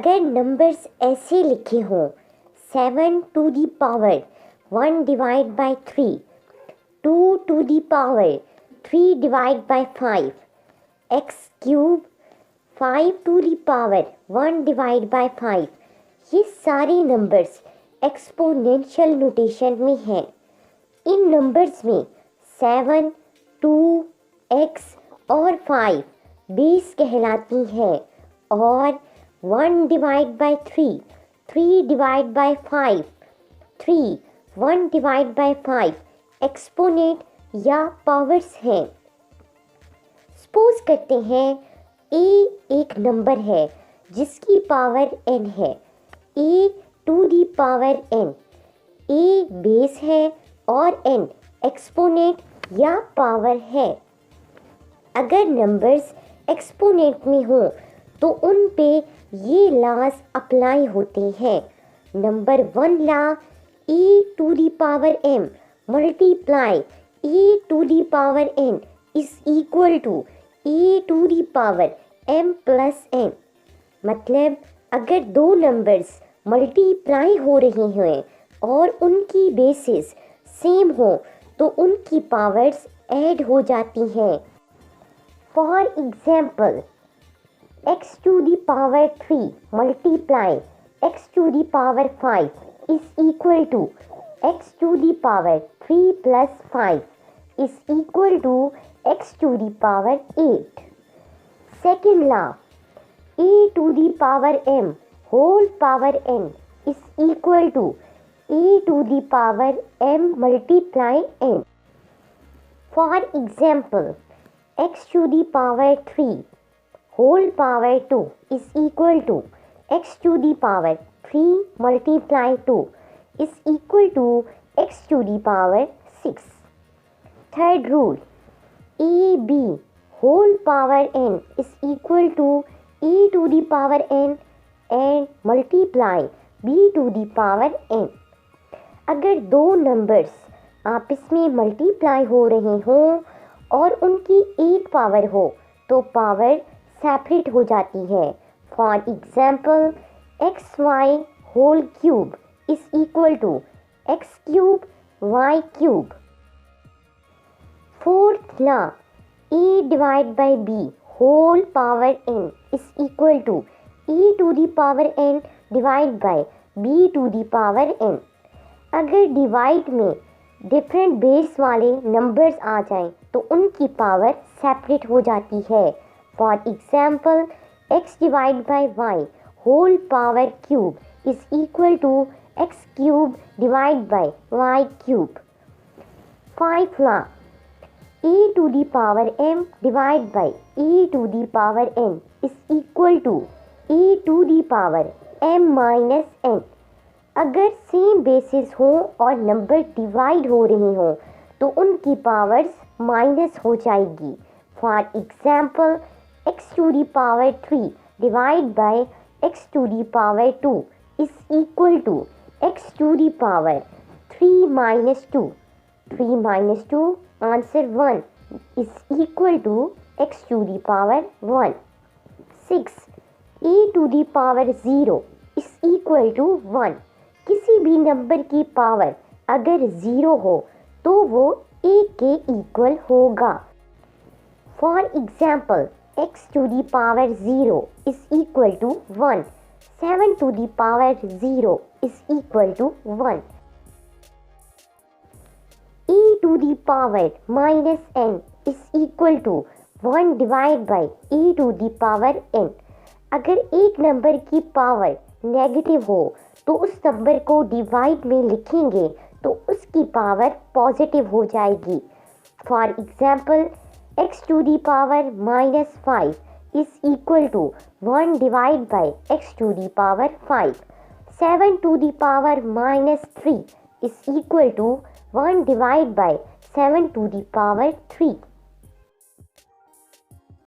अगर नंबर्स ऐसे लिखे हों 7 to the power 1 divide by 3, 2 to the power 3 divide by 5, x cube 5 to the power 1 divide by 5, ये सारे नंबर्स एक्सपोनेंशियल नोटेशन में हैं। इन नंबर्स में 7, 2, x और 5 बेस कहलाती हैं और 1 divide by 3, 3 divide by 5, 3, 1 divide by 5 exponent या पावर्स हैं। सपोज करते हैं a एक नंबर है जिसकी पावर n है, a to the power n, a base है और n एक्सपोनेंट या पावर है। अगर नंबर्स एक्सपोनेंट में हो तो उन पे ये लॉज अप्लाई होते हैं। Number 1 law, e to the power m multiply e to the power n is equal to e to the power m plus n। मतलब अगर दो नंबर्स मल्टीप्लाई हो रहे हैं और उनकी बेसिस सेम हो तो उनकी पावर्स ऐड हो जाती हैं। For example, x to the power 3 multiply x to the power 5 is equal to x to the power 3 plus 5 is equal to x to the power 8। Second law, a to the power m whole power n is equal to a to the power m multiply n। For example, x to the power 3 whole power 2 is equal to x to the power 3 multiply 2 is equal to x to the power 6। Third rule, A B whole power n is equal to e to the power n and multiply b to the power n। अगर दो numbers आपस में multiply हो रहे हों और उनकी एक पावर हो तो पावर सेपरेट हो जाती है। For example, x y whole cube is equal to x cube y cube. Fourth law, A divide by B whole power n is equal to e to the power n divide by b to the power n। अगर divide में different base वाले numbers आ जाएं तो उनकी power separate हो जाती है। For example, x divide by y whole power cube is equal to x cube divide by y cube. 5 law, a to the power m divide by e to the power n is equal to e to the power m minus n। अगर same basis हो और number divide हो रहे हों तो उनकी powers minus हो जाएगी। For example, x to the power 3 divide by x to the power 2 is equal to x to the power 3 minus 2। 3 minus 2 answer 1 is equal to x to the power 1। 6, a to the power 0 is equal to 1। किसी भी number की power अगर 0 हो तो वो a के equal होगा। For example, x to the power 0 is equal to 1, 7 to the power 0 is equal to 1। e to the power minus n is equal to 1 divide by e to the power n। अगर एक number की power negative हो तो उस number को divide में लिखेंगे तो उसकी पावर पॉजिटिव हो जाएगी। For example, x to the power minus 5 is equal to 1 divide by x to the power 5। 7 to the power minus 3 is equal to 1 divide by 7 to the power 3।